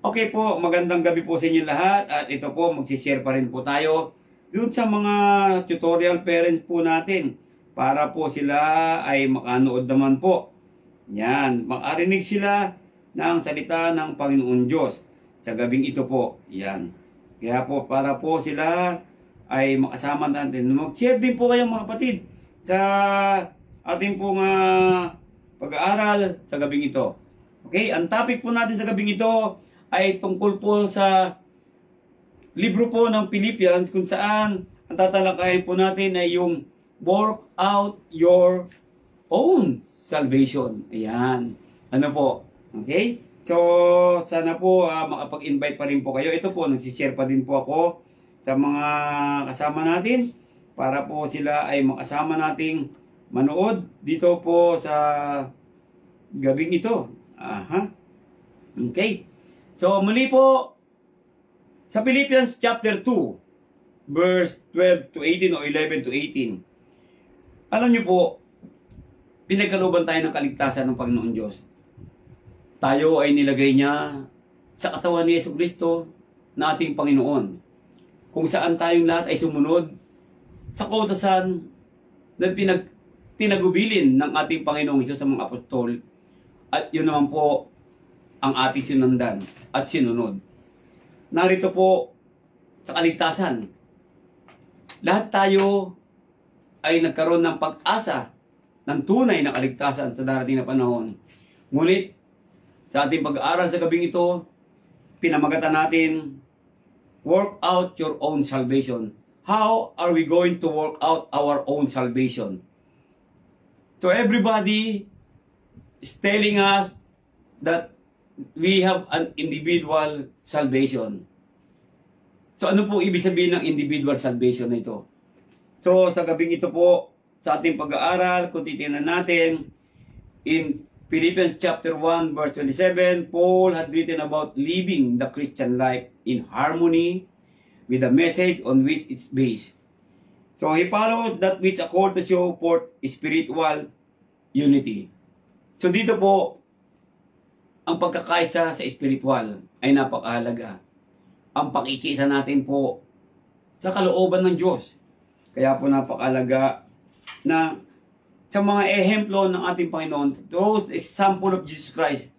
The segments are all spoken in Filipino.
Okay po, magandang gabi po sa inyo lahat at ito po, magsishare pa rin po tayo dun sa mga tutorial parents po natin para po sila ay makanood naman po. Yan, makarinig sila ng salita ng Panginoon Diyos sa gabing ito po. Yan. Kaya po, para po sila ay makasama natin. Mag-share din po kayo mga kapatid sa ating pong pag-aaral sa gabing ito. Okay, ang topic po natin sa gabing ito ay tungkol po sa libro po ng Philippians kung saan ang tatalakayin po natin ay yung work out your own salvation. Ayan. Ano po? Okay? So, sana po makapag-invite pa rin po kayo. Ito po, nagsishare pa din po ako sa mga kasama natin para po sila ay makasama nating manood dito po sa gabing ito. Aha. Okay. So, muli po, sa Philippians chapter 2, verse 12 to 18 o 11 to 18. Alam niyo po, pinagkalooban tayo ng kaligtasan ng Panginoon Diyos. Tayo ay nilagay niya sa katawan ni Jesucristo na ating Panginoon. Kung saan tayong lahat ay sumunod sa kautosan na tinagubilin ng ating Panginoong Hesus sa mga apostol. At yun naman po ang ating sinundan at sinunod. Narito po sa kaligtasan. Lahat tayo ay nagkaroon ng pag-asa ng tunay na kaligtasan sa darating na panahon. Ngunit sa ating pag-aaral sa gabing ito, pinamagatan natin, work out your own salvation. How are we going to work out our own salvation? So everybody is telling us that we have an individual salvation. So ano po ibig sabihin ng individual salvation na ito? So sa gabing ito po, sa ating pag-aaral, kung titingnan natin, in Philippians chapter 1 verse 27, Paul had written about living the Christian life in harmony with the message on which it's based. So he followed that which a call to show forth spiritual unity. So dito po, ang pagkakaisa sa spiritual ay napakahalaga. Ang pakikiisa natin po sa kalooban ng Diyos. Kaya po napakahalaga na sa mga ehemplo ng ating Panginoon, through the example of Jesus Christ,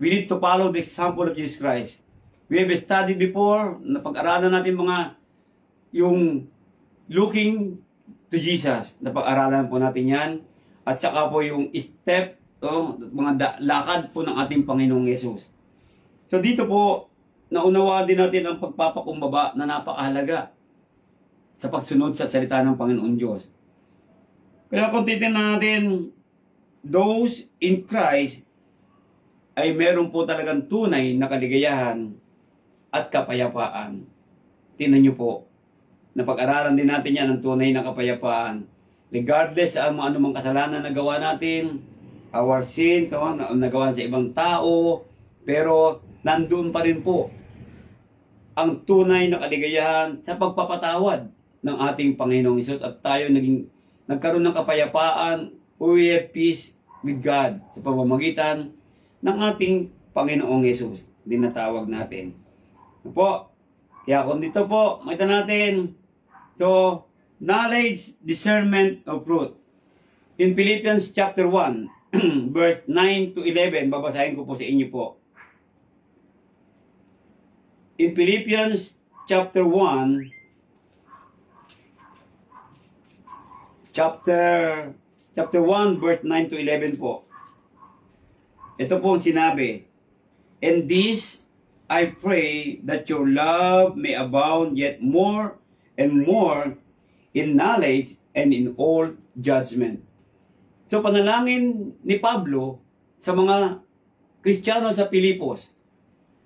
we need to follow the example of Jesus Christ. We have studied before, napag-aralan natin yung looking to Jesus. Napag-aralan po natin yan. At saka po yung step, mga lakad po ng ating Panginoong Yesus. So dito po, naunawa din natin ang pagpapakumbaba na napakahalaga sa pagsunod sa salita ng Panginoon Diyos. Kaya kung titignan natin, those in Christ ay meron po talagang tunay na kaligayahan at kapayapaan. Tingnan nyo po, napag-aralan din natin yan ang tunay na kapayapaan. Regardless sa anumang kasalanan na gawa natin, our sin, nagawa sa ibang tao, pero nandun pa rin po ang tunay na kaligayahan sa pagpapatawad ng ating Panginoong Hesus at tayo nagkaroon ng kapayapaan, we have peace with God sa pamamagitan ng ating Panginoong Hesus. Dinatawag natin. Po, kaya kung dito po, makita natin, so, knowledge, discernment of truth. In Philippians chapter 1, verse 9 to 11, babasahin ko po sa inyo po. In Philippians chapter 1, chapter 1, verse 9 to 11 po. Ito po ang sinabi, and this I pray that your love may abound yet more and more in knowledge and in all judgment. So panalangin ni Pablo sa mga Kristiyano sa Pilipos,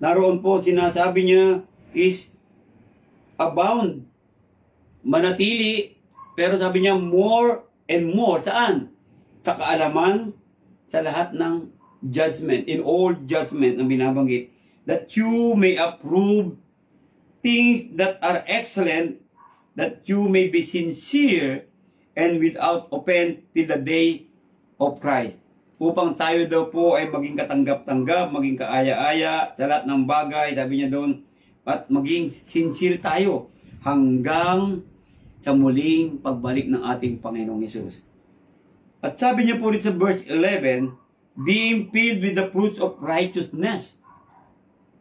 naroon po sinasabi niya is abound, manatili, pero sabi niya more and more, saan? Sa kaalaman, sa lahat ng judgment, in all judgment na binabanggit, that you may approve things that are excellent, that you may be sincere and without offense till the day of Christ. upang tayo daw po ay maging katanggap-tanggap, maging kaaya-aya sa lahat ng bagay, sabi niya doon, at maging sincere tayo hanggang sa muling pagbalik ng ating Panginoong Hesus. At sabi niya po rin sa verse 11, being filled with the fruits of righteousness,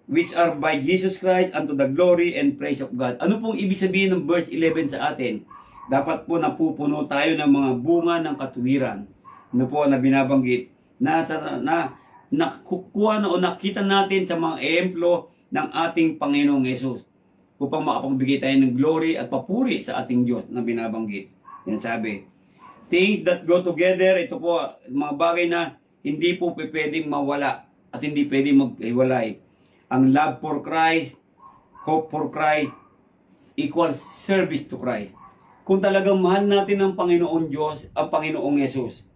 which are by Jesus Christ unto the glory and praise of God. Ano pong ibig sabihin ng verse 11 sa atin? Dapat po napupuno tayo ng mga bunga ng katuwiran. Ano po na binabanggit? Nakukuha na o nakita natin sa mga ehemplo ng ating Panginoong Yesus upang makapagbigay tayo ng glory at papuri sa ating Diyos na binabanggit. Yan sabi. Things that go together, ito po, mga bagay na hindi po pwedeng mawala at hindi pwedeng maghiwalay. Ang love for Christ, hope for Christ, equals service to Christ. Kung talagang mahal natin ang Panginoon Diyos, ang Panginoong Yesus,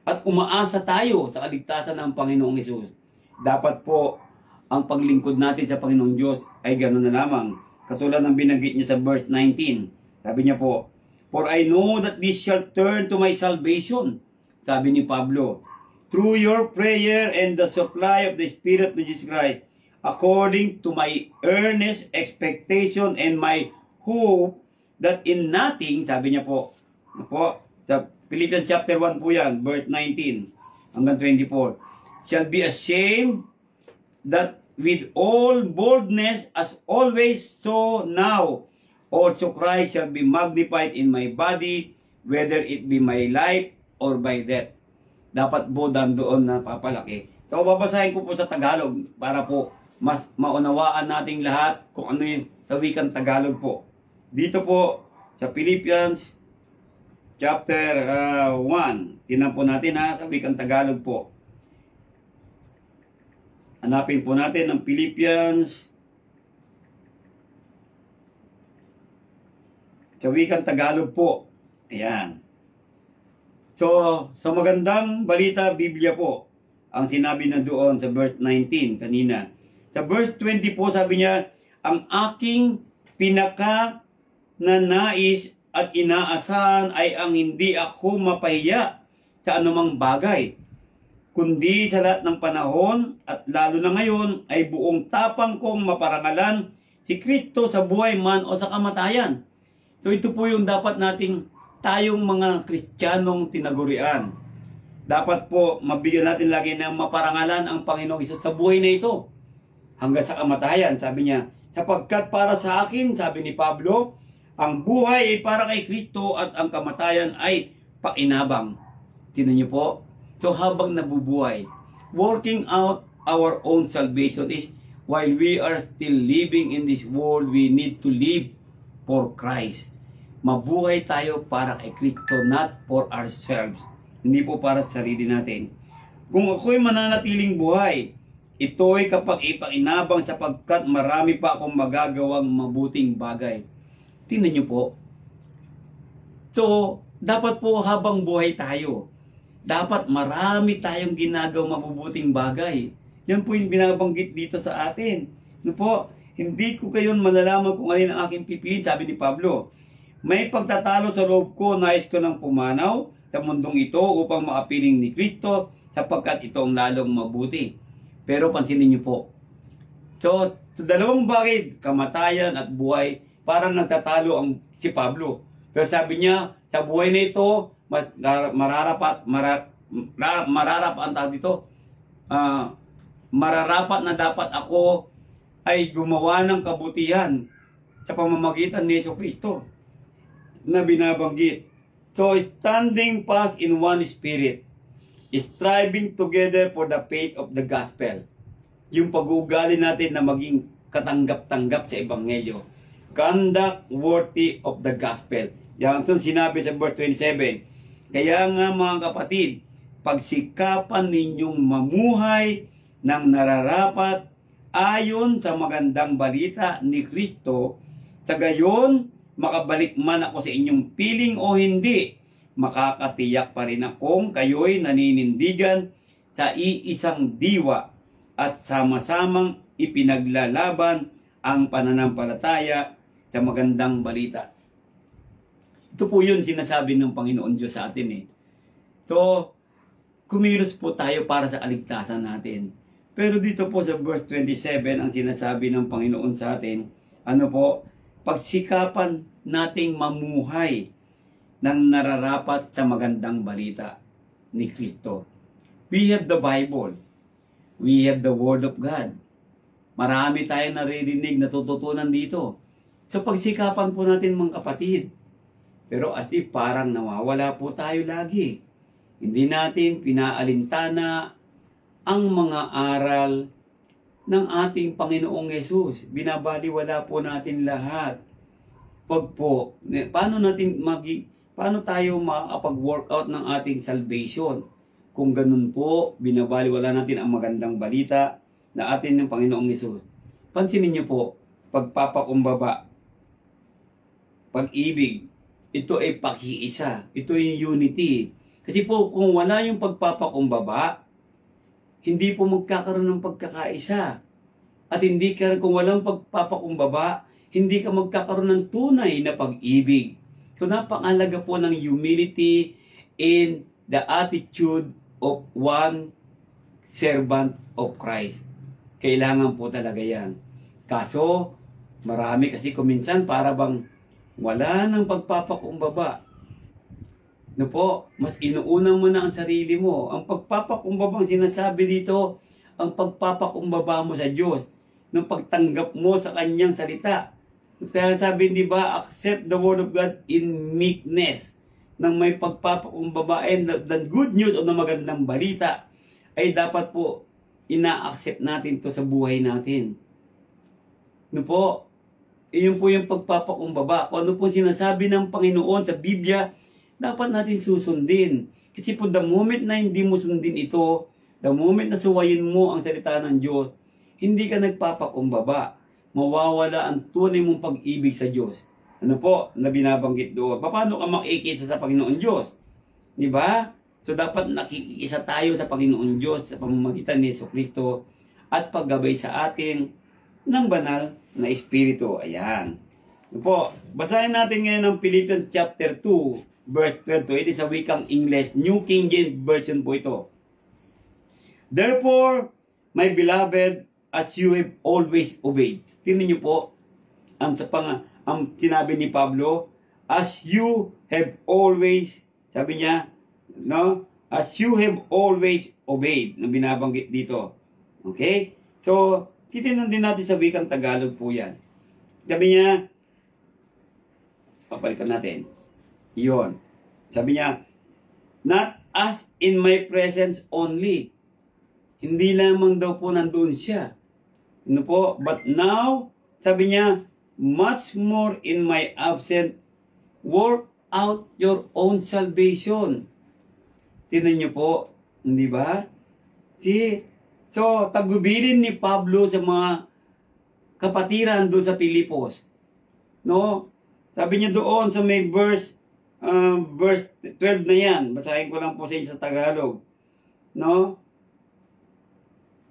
at umaasa tayo sa kaligtasan ng Panginoong Yesus, dapat po ang paglingkod natin sa Panginoong Diyos ay gano'n na lamang. Katulad ng binanggit niya sa verse 19. Sabi niya po, for I know that this shall turn to my salvation. Sabi ni Pablo, through your prayer and the supply of the Spirit of Jesus Christ, according to my earnest expectation and my hope that in nothing, sabi niya po, sa Philippians chapter 1 po yan, verse 19 hanggang 24, shall be ashamed that with all boldness as always, so now also Christ shall be magnified in my body, whether it be my life or by death. Dapat po doon na papalaki. So, babasahin ko po sa Tagalog para po mas maunawaan nating lahat kung ano yung sa wikang Tagalog po. Dito po sa Philippians chapter 1. Tinan po natin sa wikang Tagalog po. Hanapin po natin ang Philippians sa wikang Tagalog po. Ayan. So, sa magandang balita, Biblia po, ang sinabi na doon sa verse 19 kanina. Sa verse 20 po, sabi niya, ang aking pinaka na nais at inaasahan ay ang hindi ako mapahiya sa anumang bagay, kundi sa lahat ng panahon at lalo na ngayon ay buong tapang kong maparangalan si Kristo sa buhay man o sa kamatayan. So ito po yung dapat nating tayong mga Kristiyanong tinagurian. Dapat po mabigyan natin lagi ng maparangalan ang Panginoong Hesus sa buhay na ito hanggang sa kamatayan. Sabi niya, sapagkat para sa akin, sabi ni Pablo, ang buhay ay para kay Kristo at ang kamatayan ay pakinabang. Tingnan niyo po. So habang nabubuhay, working out our own salvation is while we are still living in this world, we need to live for Christ. Mabuhay tayo para kay Kristo, not for ourselves. Hindi po para sa sarili natin. Kung ako'y mananatiling buhay, ito'y kapag ipakinabang sapagkat marami pa akong magagawang mabuting bagay. Tingnan niyo po. So, dapat po habang buhay tayo, dapat marami tayong ginagawang mabubuting bagay. Yan po yung binabanggit dito sa atin. No po, hindi ko kayon malalaman kung alin ang aking pipiliin, sabi ni Pablo. May pagtatalo sa loob ko, nais ko ng pumanaw sa mundong ito upang makapiling ni Kristo sapagkat ito ang lalong mabuti. Pero pansinin niyo po. So, sa dalawang bagay, kamatayan at buhay, parang nagtatalo si Pablo. Pero sabi niya, sa buhay na ito, mararapat na dapat ako ay gumawa ng kabutihan sa pamamagitan ni Jesucristo na binabanggit. So, standing fast in one spirit, striving together for the faith of the gospel. Yung pag-uugali natin na maging katanggap-tanggap sa Ebanghelyo. Conduct worthy of the gospel. Yan itong sinabi sa verse 27. Kaya nga mga kapatid, pagsikapan ninyong mamuhay ng nararapat ayon sa magandang balita ni Kristo, sa gayon makabalik man ako sa inyong piling o hindi, makakatiyak pa rin akong kayo'y naninindigan sa iisang diwa at sama-samang ipinaglalaban ang pananampalataya sa magandang balita. Ito po yun sinasabi ng Panginoon Diyos sa atin . So, kumilos po tayo para sa kaligtasan natin. Pero dito po sa verse 27, ang sinasabi ng Panginoon sa atin, ano po, pagsikapan nating mamuhay ng nararapat sa magandang balita ni Kristo. We have the Bible. We have the Word of God. Marami tayong naririnig, natututunan dito. So pagsikapan po natin mga kapatid. Pero as if parang nawawala po tayo lagi. Hindi natin pinaalintana ang mga aral ng ating Panginoong Yesus. Binabaliwala po natin lahat. Pag po, paano tayo makapag-workout ng ating salvation? Kung ganun po, binabaliwala natin ang magandang balita na atin ng Panginoong Yesus. Pansinin niyo po, pagpapakumbaba, pag-ibig, ito ay pakiisa. Ito ay unity. Kasi po, kung wala yung pagpapakumbaba, hindi po magkakaroon ng pagkakaisa. At kung walang pagpapakumbaba, hindi ka magkakaroon ng tunay na pag-ibig. So napakahalaga po ng humility in the attitude of one servant of Christ. Kailangan po talaga yan. Kaso, marami kasi kuminsan para bang wala ng pagpapakumbaba. No po, mas inuuna mo na ang sarili mo. Ang pagpapakumbabang sinasabi dito, ang pagpapakumbaba mo sa Diyos, ng pagtanggap mo sa Kanyang salita. Kaya sabi, di ba, accept the Word of God in meekness. Nang may pagpapakumbaba, and the good news o na magandang balita, ay dapat po, ina-accept natin to sa buhay natin. No po, iyon po yung pagpapakumbaba. Kung ano po sinasabi ng Panginoon sa Biblia, dapat natin susundin. Kasi po the moment na hindi mo sundin ito, the moment na suwayin mo ang salita ng Diyos, hindi ka nagpapakumbaba. Mawawala ang tunay mong pag-ibig sa Diyos. Ano po, na binabanggit doon. Paano ka makikisa sa Panginoon Diyos? Di ba? So dapat nakikisa tayo sa Panginoon Diyos sa pamamagitan ni Jesucristo at paggabay sa atin ng banal na Espiritu. Ayan. Ano po, basahin natin ngayon ang Philippians chapter 2, verse 12. Ito sa wikang English, New King James Version po ito. Therefore, my beloved, as you have always obeyed. Tingnan niyo po, ang sinabi ni Pablo, as you have always, sabi niya, no? As you have always obeyed, na binabanggit dito. Okay? So, titignan din natin sa wikang Tagalog po yan. Sabi niya, papalikan natin. Iyon. Sabi niya, not as in my presence only. Hindi lamang daw po nandun siya. Ano po? But now, sabi niya, much more in my absence, work out your own salvation. Tingnan niyo po, hindi ba? So, tagubilin ni Pablo sa mga kapatiran doon sa Pilipos. No? Sabi niya doon sa may verse 12 na yan. Basahin ko lang po sa inyo sa Tagalog. No?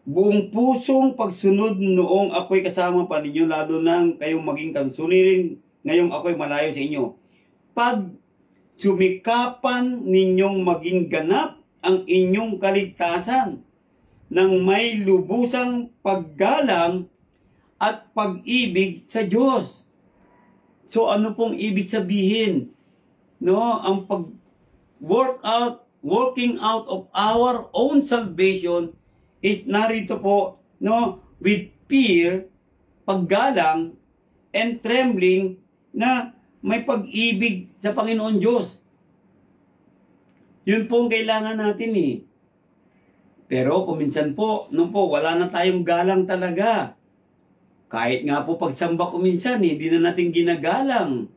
Buong pusong pagsunod noong ako'y kasama pa ninyo, lalo nang kayong maging kansuliring, ngayong ako'y malayo sa inyo. Pag sumikapan ninyong maging ganap ang inyong kaligtasan ng may lubusang paggalang at pag-ibig sa Diyos. So ano pong ibig sabihin? No, ang working out of our own salvation is narito po, no, with fear, paggalang, and trembling na may pag-ibig sa Panginoon Diyos. Yun po ang kailangan natin eh. Pero kuminsan po, nung po, wala na tayong galang talaga. Kahit nga po pagsamba kuminsan, hindi na natin ginagalang.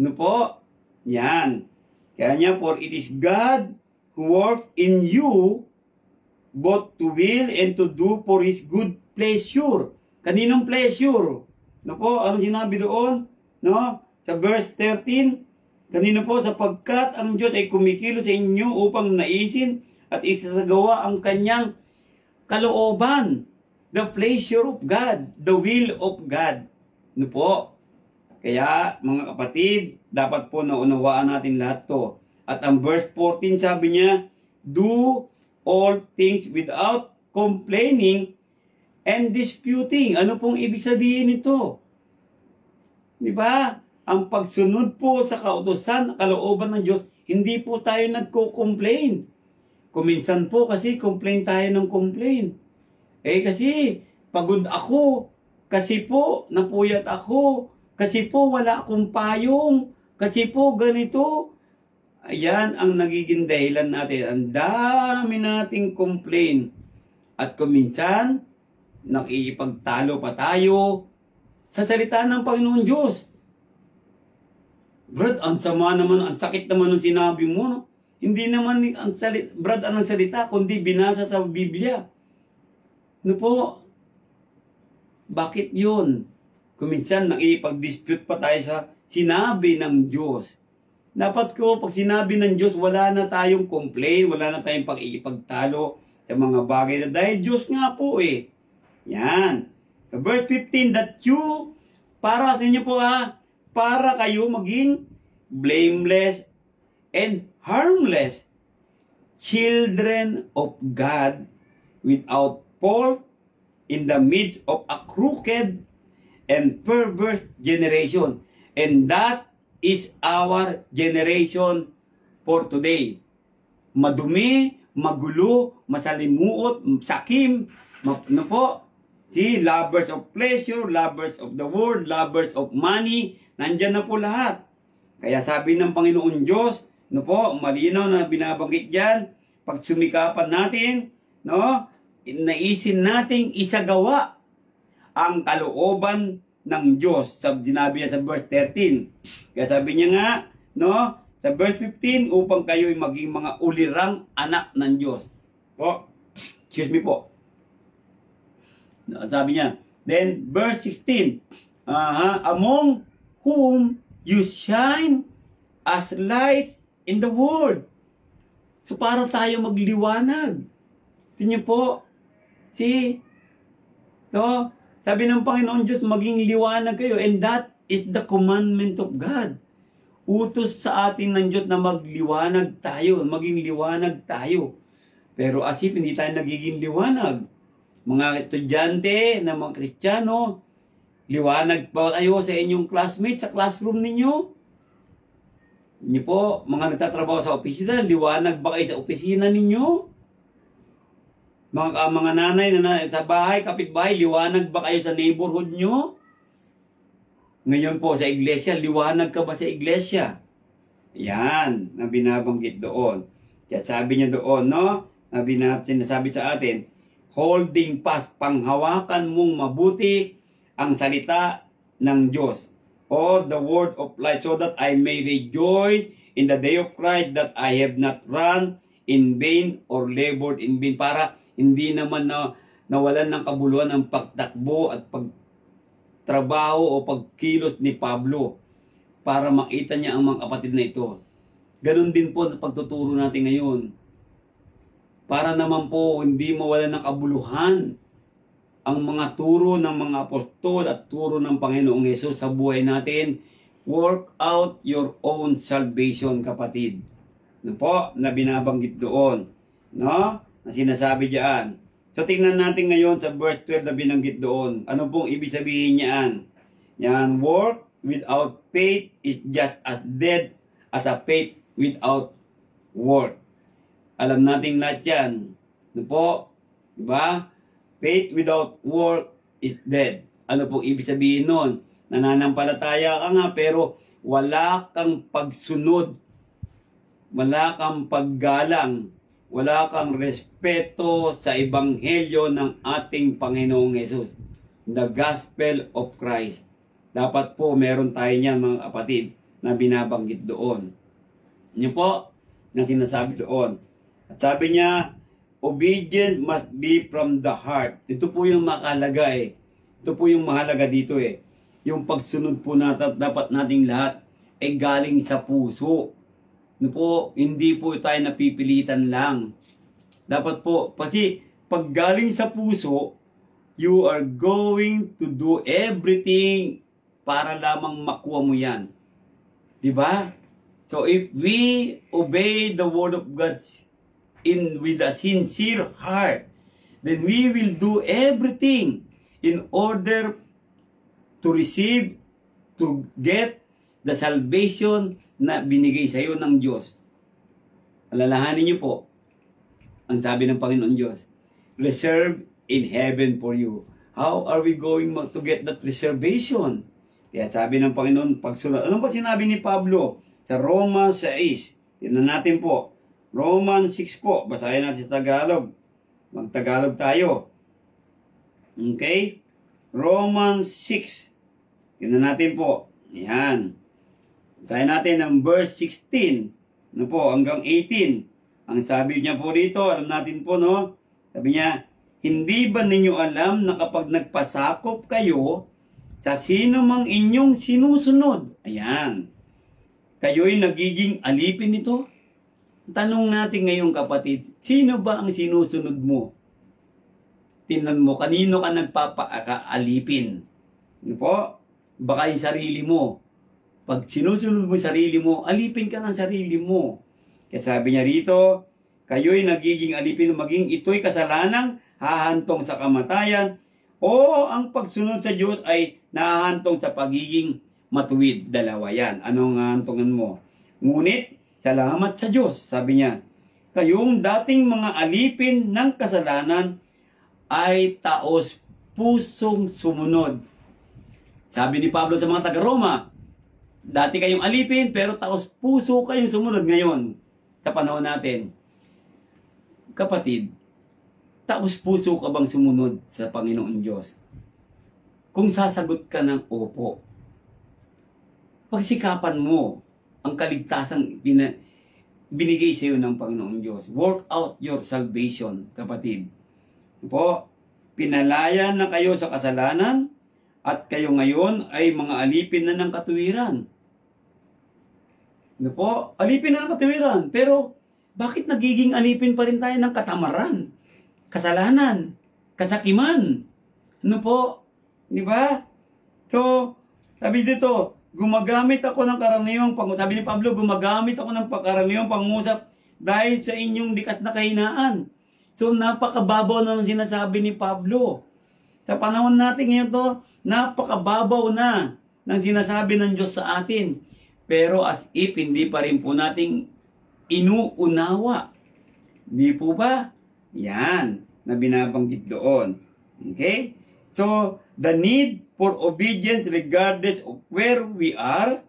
Ano po? Yan. Kaya niya, for it is God who works in you both to will and to do for His good pleasure. Kaninong pleasure? No po, anong sinabi doon? No? Sa verse 13, kanino po, sapagkat ang Diyos ay kumikilo sa inyo upang naisin at isasagawa ang kanyang kalooban. The pleasure of God, the will of God. No po? Kaya, mga kapatid, dapat po naunawaan natin lahat to. At ang verse 14, sabi niya, do all things without complaining and disputing. Ano pong ibig sabihin nito? Di ba? Ang pagsunod po sa kautusan, kalooban ng Diyos, hindi po tayo nagko-complain. Kuminsan po kasi complain tayo ng complain. Kasi pagod ako, kasi po napuyat ako, kasi po wala akong payong, kasi po ganito. Ayan ang nagiging dahilan natin. Ang dami nating complain. At kuminsan, nakikipagtalo pa tayo sa salita ng Panginoon Diyos. Brad, ang sama naman, ang sakit naman ng sinabi mo. No? Hindi naman ang salita, Brad, anong salita, kundi binasa sa Biblia. Ano po? Bakit yun? Kuminsan, nakipag-dispute pa tayo sa sinabi ng Diyos. Dapat ko, pag sinabi ng Diyos, wala na tayong complain, wala na tayong pag-iipagtalo sa mga bagay na dahil Diyos nga po eh. Yan. Sa verse 15, that you, para sa inyo po para kayo maging blameless and harmless, children of God without fault in the midst of a crooked and perverse generation. And that is our generation for today. Madumi, magulo, masalimuot, sakim, ano po? See, lovers of pleasure, lovers of the world, lovers of money, nandyan na po lahat. Kaya sabi ng Panginoon Diyos, no po, malinaw na binabanggit dyan, pag sumikapan natin, no, naisin nating isagawa ang kalooban ng Diyos. Sinabi niya sa verse 13. Kaya sabi niya nga, no, sa verse 15, upang kayo'y maging mga ulirang anak ng Diyos. Po, excuse me po. Sabi niya, then verse 16, among whom you shine as lights in the world. So para tayo magliwanag. Tingnan po, see, no? Sabi ng Panginoon Diyos, maging liwanag kayo, and that is the commandment of God. Utos sa atin ng Diyos na magliwanag tayo, maging liwanag tayo. Pero as if hindi tayo nagiging liwanag. Mga estudyante na mga Kristiyano, liwanag pa kayo sa inyong classmates sa classroom ninyo? Hindi po, mga nagtatrabaho sa opisina, liwanag ba kayo sa opisina ninyo? Mga nanay na sa bahay, kapitbahay, liwanag ba kayo sa neighborhood nyo? Ngayon po sa iglesia, liwanag ka ba sa iglesia? Yan, na binabanggit doon. Kaya sabi niya doon, no? Sinasabi sa atin, holding fast, panghawakan mong mabuti ang salita ng Diyos, o the word of life, so that I may rejoice in the day of Christ, that I have not run in vain or labored in vain. Para hindi naman nawalan ng kabuluhan ang pagtakbo at pagtrabaho o pagkilos ni Pablo para makita niya ang mga kapatid na ito. Ganon din po na pagtuturo natin ngayon. Para naman po hindi mawalan ng kabuluhan ang mga turo ng mga apostol at turo ng Panginoong Hesus sa buhay natin. Work out your own salvation, kapatid. Ano po, na binabanggit doon. No? Na sinasabi diyan. So tingnan natin ngayon sa verse 12 na binanggit doon. Ano pong ibig sabihin niyan? Yan, work without faith is just as dead as a faith without work. Alam natin lahat yan. Ano po? Diba? Faith without work is dead. Ano pong ibig sabihin nun? Nananampalataya ka nga pero wala kang pagsunod. Wala kang paggalang. Wala kang respeto sa ebanghelyo ng ating Panginoong Hesus. The Gospel of Christ. Dapat po meron tayo niyan mga kapatid na binabanggit doon. Yun po, na sinasabi doon. At sabi niya, obedience must be from the heart. Ito po yung makahalaga eh. Ito po yung mahalaga dito eh. Yung pagsunod po natin, dapat nating lahat ay galing sa puso. No po, hindi po tayo napipilitan lang. Dapat po, kasi pag galing sa puso, you are going to do everything para lamang makuha mo yan. Diba? So if we obey the word of God with a sincere heart, then we will do everything in order to receive, to get the salvation na binigay sa iyo ng Diyos. Alalahanin niyo po, ang sabi ng Panginoon Diyos, reserved in heaven for you. How are we going to get that reservation? Kaya sabi ng Panginoon, pagsulat. Ano ba sinabi ni Pablo sa Romans 6? Tignan natin po. Romans 6 po. Basahin natin sa Tagalog. Mag-Tagalog tayo. Okay? Romans 6. Tignan natin po. Yan. Basahin natin ang verse 16. Ano po? Hanggang 18. Ang sabi niya po rito, alam natin po, no? Sabi niya, hindi ba ninyo alam na kapag nagpasakop kayo sa sino mang inyong sinusunod, ayan, kayo'y nagiging alipin nito? Tanong natin ngayon, kapatid, sino ba ang sinusunod mo? Tingnan mo, kanino ka nagpapaalipin? Ano po? Baka yung sarili mo. Pag sinusunod mo yung sarili mo, alipin ka ng sarili mo. Kaya sabi niya rito, kayo'y nagiging alipin, maging ito'y kasalanang hahantong sa kamatayan, o ang pagsunod sa Diyos ay nahahantong sa pagiging matuwid. Dalawa yan. Anong hahantongan mo? Ngunit, salamat sa Diyos. Sabi niya, kayong dating mga alipin ng kasalanan ay taos pusong sumunod. Sabi ni Pablo sa mga taga-Roma, dati kayong alipin pero taos puso kayong sumunod ngayon sa panahon natin. Kapatid, taos puso ka bang sumunod sa Panginoon Diyos? Kung sasagot ka ng opo, pagsikapan mo ang kaligtasang binigay sa iyo ng Panginoon Diyos. Work out your salvation, kapatid. Po, pinalaya na kayo sa kasalanan at kayo ngayon ay mga alipin na ng katuwiran. Ano po? Alipin na ng katuwiran. Pero, bakit nagiging alipin pa rin tayo ng katamaran? Kasalanan, kasakiman. Ano po? Di ba? So, sabi dito, gumagamit ako ng karaniwang pangusap. Sabi ni Pablo, gumagamit ako ng karaniwang pangusap dahil sa inyong likas na kahinaan. So, napakababaw na ng sinasabi ni Pablo. Sa panahon natin ngayon to, napakababaw na ng sinasabi ng Diyos sa atin. Pero as if hindi pa rin po nating inuunawa. Di po ba? Yan, na binabanggit doon. Okay? So, the need for obedience regardless of where we are,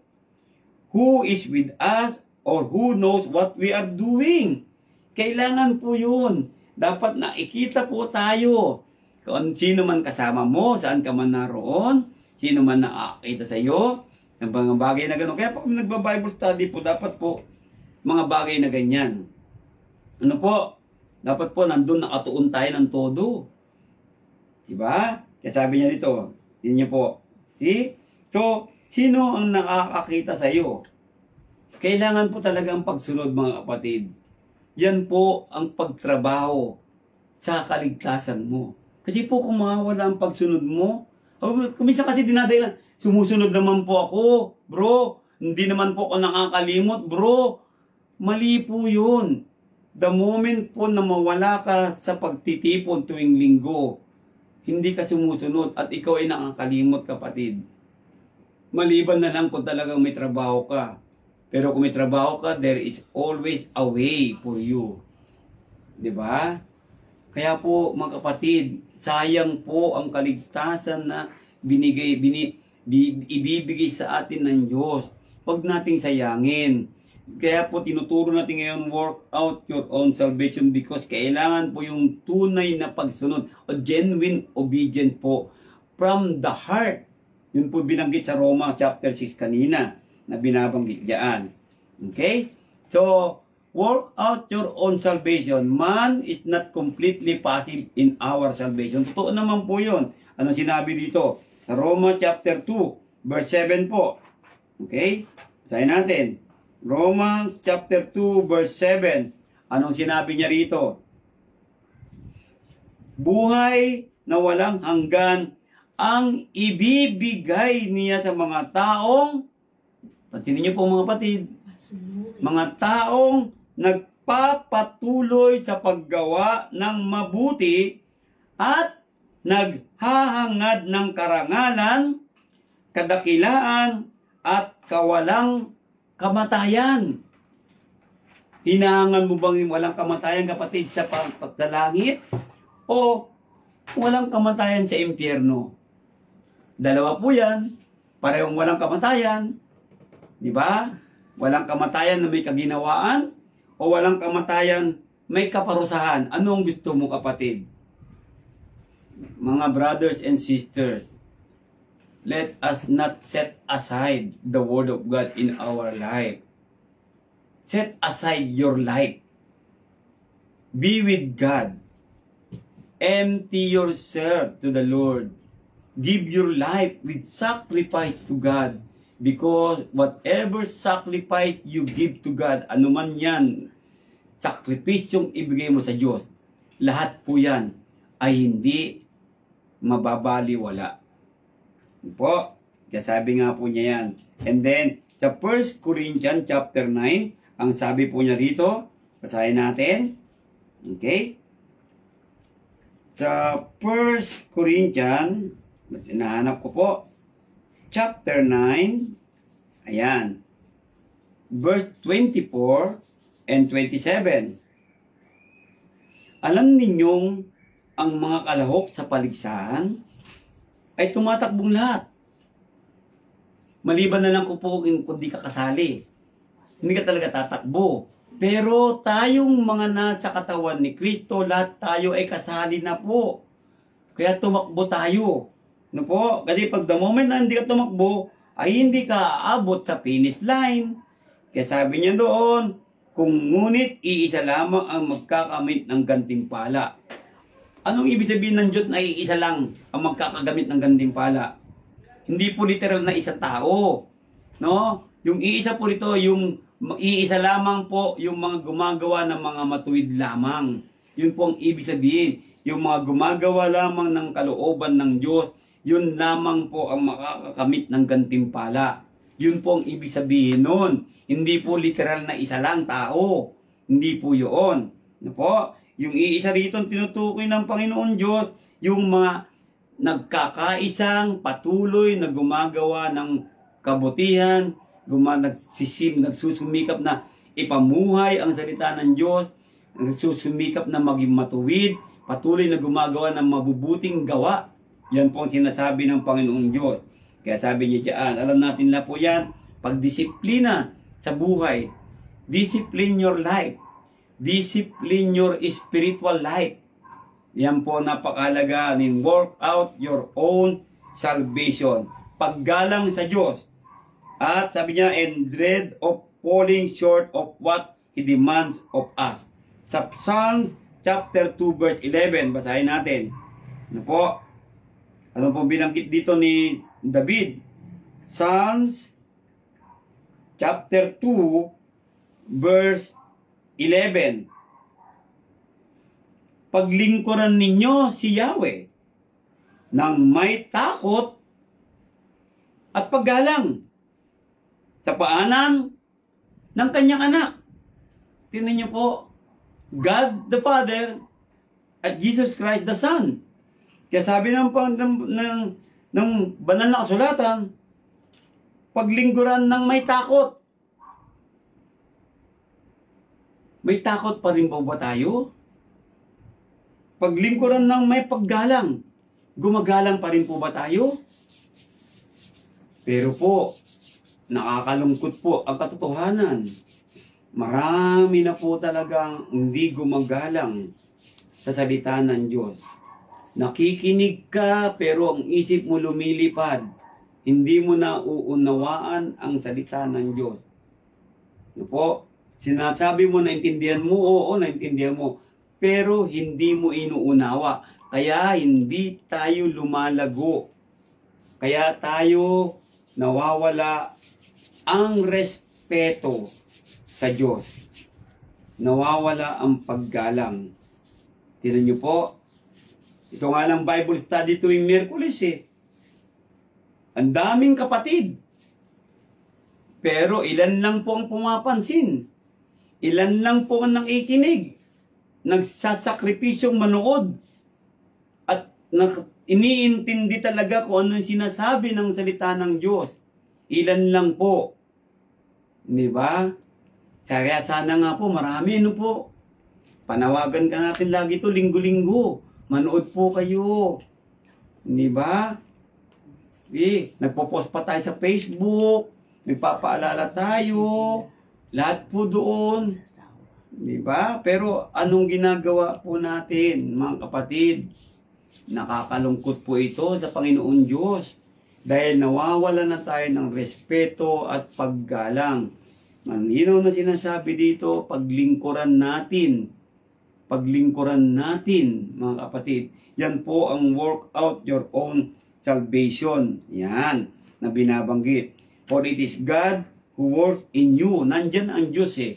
who is with us, or who knows what we are doing. Kailangan po yun. Dapat nakikita po tayo. Kung sino man kasama mo, saan ka man naroon, sino man nakakita sa iyo, ng mga bagay na gano'n. Kaya pag nagba-Bible study po, dapat po mga bagay na ganyan. Ano po? Dapat po nandun nakatuon tayo ng todo. Diba? Kaya sabi niya dito, yun niyo po. See? So, sino ang nakakakita sa iyo? Kailangan po talaga ang pagsunod, mga kapatid. Yan po ang pagtrabaho sa kaligtasan mo. Kasi po kung mawawala ang pagsunod mo, kuminsan kasi dinadahilan, sumusunod naman po ako, bro. Hindi naman po ako nakakalimot, bro. Mali po yun. The moment po na mawala ka sa pagtitipon tuwing linggo, hindi ka sumusunod at ikaw ay nakakalimot, kapatid. Maliban na lang kung talagang may trabaho ka. Pero kung may trabaho ka, there is always a way for you. Diba? Kaya po, mga kapatid, sayang po ang kaligtasan na ibibigay sa atin ng Diyos. Huwag nating sayangin. Kaya po tinuturo natin ngayon, work out your own salvation because kailangan po yung tunay na pagsunod o genuine obedience po from the heart. Yun po binanggit sa Roma chapter 6 kanina na binabanggit diyan. Okay? So, work out your own salvation. Man is not completely passive in our salvation. Totoo naman po yun. Ano sinabi dito? Sa Roma chapter 2, verse 7 po. Okay? Sayin natin. Romans chapter 2 verse 7. Anong sinabi niya rito? Buhay na walang hanggan ang ibibigay niya sa mga taong, pansinin niyo po mga kapatid, mga taong nagpapatuloy sa paggawa ng mabuti at naghahangad ng karangalan, kadakilaan, at kawalang kamatayan. Hinahangan mo bang walang kamatayan, kapatid, sa pagdalangit? O walang kamatayan sa impyerno? Dalawa po yan. Parehong walang kamatayan. Di ba? Walang kamatayan na may kaginawaan o walang kamatayan may kaparusahan. Ano ang gusto mo, kapatid? Mga brothers and sisters, let us not set aside the Word of God in our life. Set aside your life. Be with God. Empty yourself to the Lord. Give your life with sacrifice to God. Because whatever sacrifice you give to God, anuman yan, sakripisyong ibigay mo sa Diyos, lahat po yan ay hindi mababaliwala. Po, sabi nga po niya yan. And then, sa 1 Corinthians chapter 9, ang sabi po niya rito, basahin natin. Okay? Sa 1 Corinthians, nahanap ko po, chapter 9, ayan, verse 24 and 27. Alam ninyong ang mga kalahok sa paligsahan ay tumatakbong lahat. Maliban na lang kung di ka kasali. Hindi ka talaga tatakbo. Pero tayong mga nasa katawan ni Kristo, lahat tayo ay kasali na po. Kaya tumakbo tayo. No po? Kasi pag the moment na hindi ka tumakbo, ay hindi ka aabot sa finish line. Kaya sabi niya doon, kung ngunit iisa lamang ang magkakamit ng gantimpala. Anong ibig sabihin ng Diyos na iisa lang ang magkakagamit ng gantimpala? Hindi po literal na isang tao. No? Yung iisa po rito, yung iisa lamang po yung mga gumagawa ng mga matuwid lamang. Yun po ang ibig sabihin. Yung mga gumagawa lamang ng kalooban ng Diyos, yun lamang po ang makakakamit ng gantimpala. Yun po ang ibig sabihin nun. Hindi po literal na isa lang tao. Hindi po yun. Ano po? Yung iisa rito tinutukoy ng Panginoon Diyos, yung mga nagkakaisang patuloy na gumagawa ng kabutihan, nagsusumikap na ipamuhay ang salita ng Diyos, nagsusumikap na maging matuwid, patuloy na gumagawa ng mabubuting gawa. Yan po ang sinasabi ng Panginoong Diyos. Kaya sabi niya dyan, alam natin na po yan, pagdisiplina sa buhay. Discipline your life. Discipline your spiritual life. Yan po napakalaga ng work out your own salvation. Paggalang sa Diyos. At sabi niya, and dread of falling short of what He demands of us. Sa Psalms chapter 2 verse 11, basahin natin. Ano po? Ano po binanggit dito ni David? Psalms chapter 2 verse 11. Paglingkuran ninyo si Yahweh ng may takot at paggalang sa paanan ng kanyang anak. Tingnan niyo po, God the Father at Jesus Christ the Son. Kaya sabi ng banal na kasulatan, paglingkuran ng may takot. May takot pa rin po ba tayo? Paglingkuran ng may paggalang, gumagalang pa rin po ba tayo? Pero po, nakakalungkot po ang katotohanan. Marami na po talagang hindi gumagalang sa salita ng Diyos. Nakikinig ka pero ang isip mo lumilipad. Hindi mo na uunawaan ang salita ng Diyos. Ano po? Sinasabi mo, naintindihan mo, oo, naintindihan mo. Pero hindi mo inuunawa. Kaya hindi tayo lumalago. Kaya tayo nawawala ang respeto sa Diyos. Nawawala ang paggalang. Tingnan niyo po, ito nga lang Bible study tuwing Miyerkules eh. Ang daming kapatid. Pero ilan lang po ang pumapansin. Ilan lang po ang nakikinig, nagsasakripisyong manood, at iniintindi talaga kung ano yung sinasabi ng salita ng Diyos. Ilan lang po. Di ba? Kaya sana nga po, marami ano po. Panawagan ka natin lagi ito, linggo-linggo. Manood po kayo. Di ba? Nagpo-post pa tayo sa Facebook. Nagpapaalala tayo. Lahat po doon. Di ba? Pero anong ginagawa po natin, mga kapatid? Nakakalungkot po ito sa Panginoon Diyos. Dahil nawawala na tayo ng respeto at paggalang. Malinaw na sinasabi dito, paglingkuran natin. Paglingkuran natin, mga kapatid. Yan po ang work out your own salvation. Yan, na binabanggit. For it is God who works in you. Nandyan ang Diyos eh.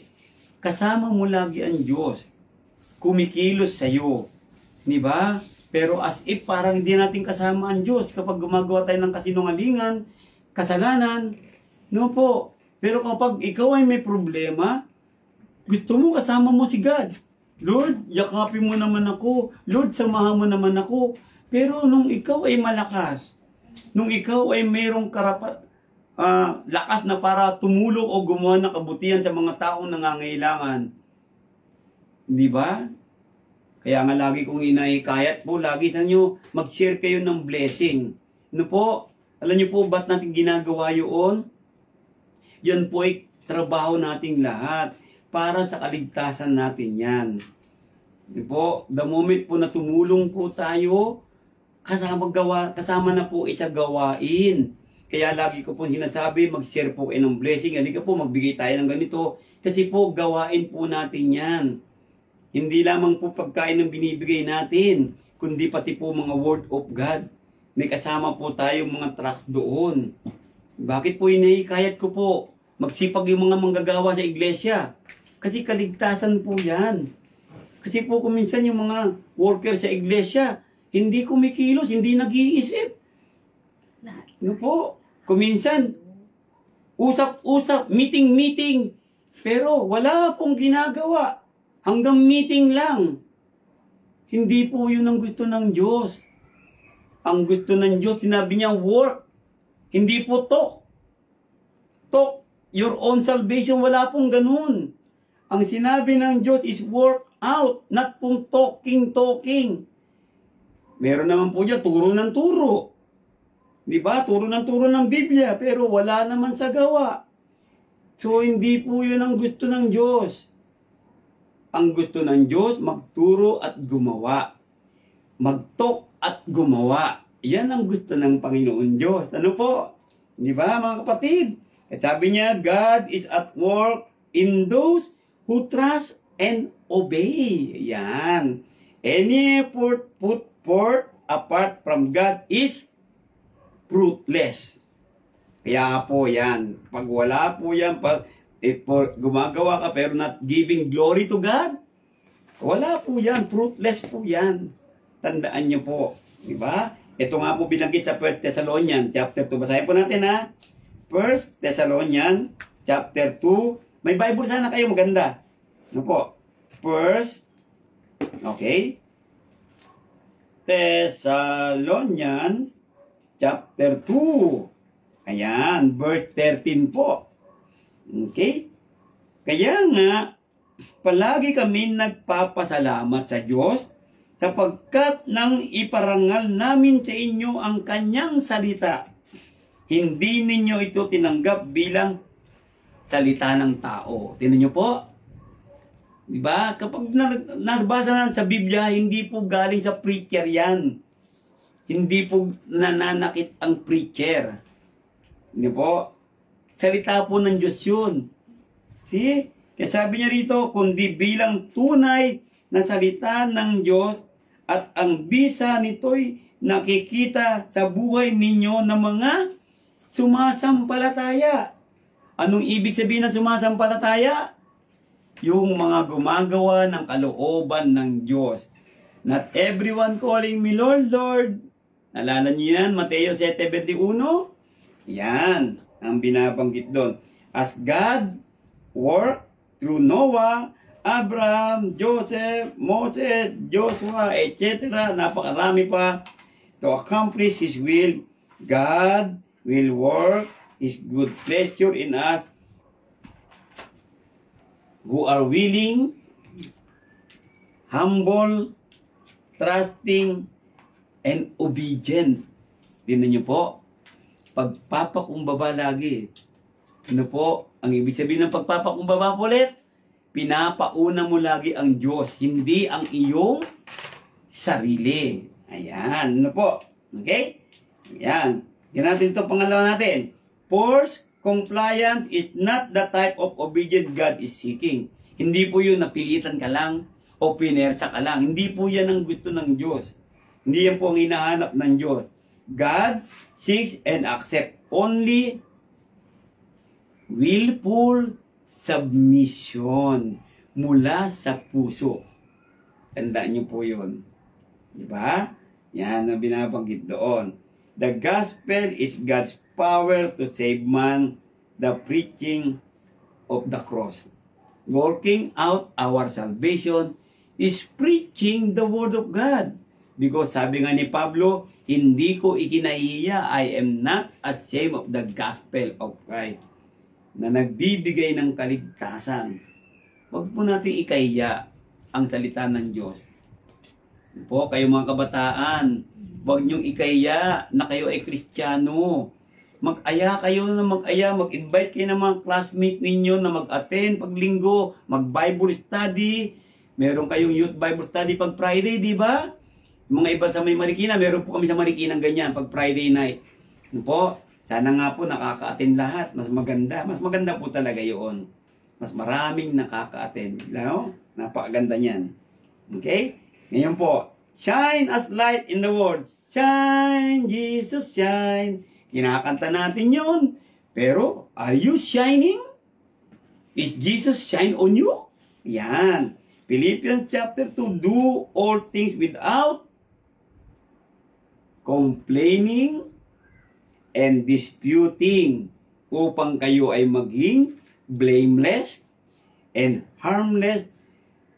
Kasama mo lagi ang Diyos. Kumikilos sa'yo. Di ba? Pero as if parang hindi natin kasama ang Diyos kapag gumagawa tayo ng kasinungalingan, kasalanan. No po. Pero kapag ikaw ay may problema, gusto mo kasama mo si God. Lord, yakapin mo naman ako. Lord, samahan mo naman ako. Pero nung ikaw ay malakas, nung ikaw ay mayroong lakas na para tumulong o gumawa ng kabutihan sa mga taong nangangailangan, di ba? Kaya nga lagi kong inahikayat po, lagi sa inyo, mag-share kayo ng blessing. Ano po? Alam niyo po ba't natin ginagawa yun? Yan po ay trabaho nating lahat para sa kaligtasan natin yan. Di po? The moment po na tumulong po tayo, kasama na po isa gawain. Kaya lagi ko po sinasabi, mag-share po kayo ng blessing. Halika po, magbigay tayo ng ganito. Kasi po, gawain po natin yan. Hindi lamang po pagkain ng binibigay natin, kundi pati po mga word of God. May kasama po tayong mga trust doon. Bakit po inahikayat ko po? Magsipag yung mga manggagawa sa iglesia. Kasi kaligtasan po yan. Kasi po kuminsan yung mga worker sa iglesia, hindi kumikilos, hindi nag-iisip. Ano po? Kuminsan, usap-usap, meeting-meeting, pero wala pong ginagawa. Hanggang meeting lang. Hindi po yun ang gusto ng Diyos. Ang gusto ng Diyos, sinabi niya, work. Hindi po talk. Talk your own salvation, wala pong ganun. Ang sinabi ng Diyos is work out, not pong talking. Meron naman po dyan, turo ng turo. Di ba? Turo ng Biblia, pero wala naman sa gawa. So, hindi po yun ang gusto ng Diyos. Ang gusto ng Diyos, magturo at gumawa. Mag-talk at gumawa. Yan ang gusto ng Panginoon Diyos. Ano po? Di ba, mga kapatid? At sabi niya, God is at work in those who trust and obey. Yan. Any effort put forth apart from God is fruitless. Kaya po yan. Pag wala po yan, gumagawa ka pero not giving glory to God, wala po yan. Fruitless po yan. Tandaan niyo po. Diba? Ito nga po binanggit sa 1 Thessalonians chapter 2. Basahin po natin ha. 1 Thessalonians chapter 2. May Bible sana kayo maganda. Ano po? 1 Thessalonians chapter 2. Ayan, verse 13 po. Okay? Kaya nga, palagi kami nagpapasalamat sa Diyos sapagkat nang iparangal namin sa inyo ang kanyang salita, hindi ninyo ito tinanggap bilang salita ng tao. Tingnan niyo po. Diba? Kapag nabasa na sa Biblia, hindi po galing sa preacher yan. Hindi po nananakit ang preacher. Hindi po. Salita po ng Diyos yun. See? Kaya sabi niya rito, kundi bilang tunay na salita ng Diyos at ang bisa nito'y nakikita sa buhay ninyo ng mga sumasampalataya. Anong ibig sabihin ng sumasampalataya? Yung mga gumagawa ng kalooban ng Diyos. Not everyone calling me Lord, Lord. Nalala niyo yan? Mateo 7:21? Yan ang binabanggit doon. As God work through Noah, Abraham, Joseph, Moses, Joshua, etc. Napakarami pa. To accomplish His will, God will work His good pleasure in us who are willing, humble, trusting, and obedient. Tingnan niyo po, pagpapakumbaba lagi. Ano po, ang ibig sabihin ng pagpapakumbaba po ulit? Pinapauna mo lagi ang Diyos, hindi ang iyong sarili. Ayan, ano po? Okay? Ayan. Yan natin ito, pangalawa natin. Forced compliance is not the type of obedience God is seeking. Hindi po yun napilitan ka lang o pinersa ka lang. Hindi po yan ang gusto ng Diyos. Hindi yan po ang hinahanap ng Diyos. God seeks and accepts only willful submission mula sa puso. Tandaan niyo po yun. Diba? Yan ang binabanggit doon. The gospel is God's power to save man, the preaching of the cross. Working out our salvation is preaching the word of God. Because sabi nga ni Pablo, hindi ko ikinahiya, I am not ashamed of the gospel of Christ, na nagbibigay ng kaligtasan. Huwag po natin ikahiya ang salita ng Diyos. Po, kayo mga kabataan, huwag niyong ikahiya na kayo ay Kristiyano. Mag-aya kayo na mag-aya, mag-invite kayo ng mga classmate ninyo na mag-attend pag linggo, mag-Bible study. Meron kayong youth Bible study pag Friday, di ba? Mga iba sa may Marikina, meron po kami sa Marikina ganyan pag Friday night. Ano po? Sana nga po nakaka-attend lahat. Mas maganda. Mas maganda po talaga yun. Mas maraming nakaka-attend. No? Napakaganda niyan. Okay? Ngayon po, shine as light in the world. Shine, Jesus, shine. Kinakanta natin yun. Pero, are you shining? Is Jesus shine on you? Yan. Philippians chapter 2, do all things without complaining and disputing upang kayo ay maging blameless and harmless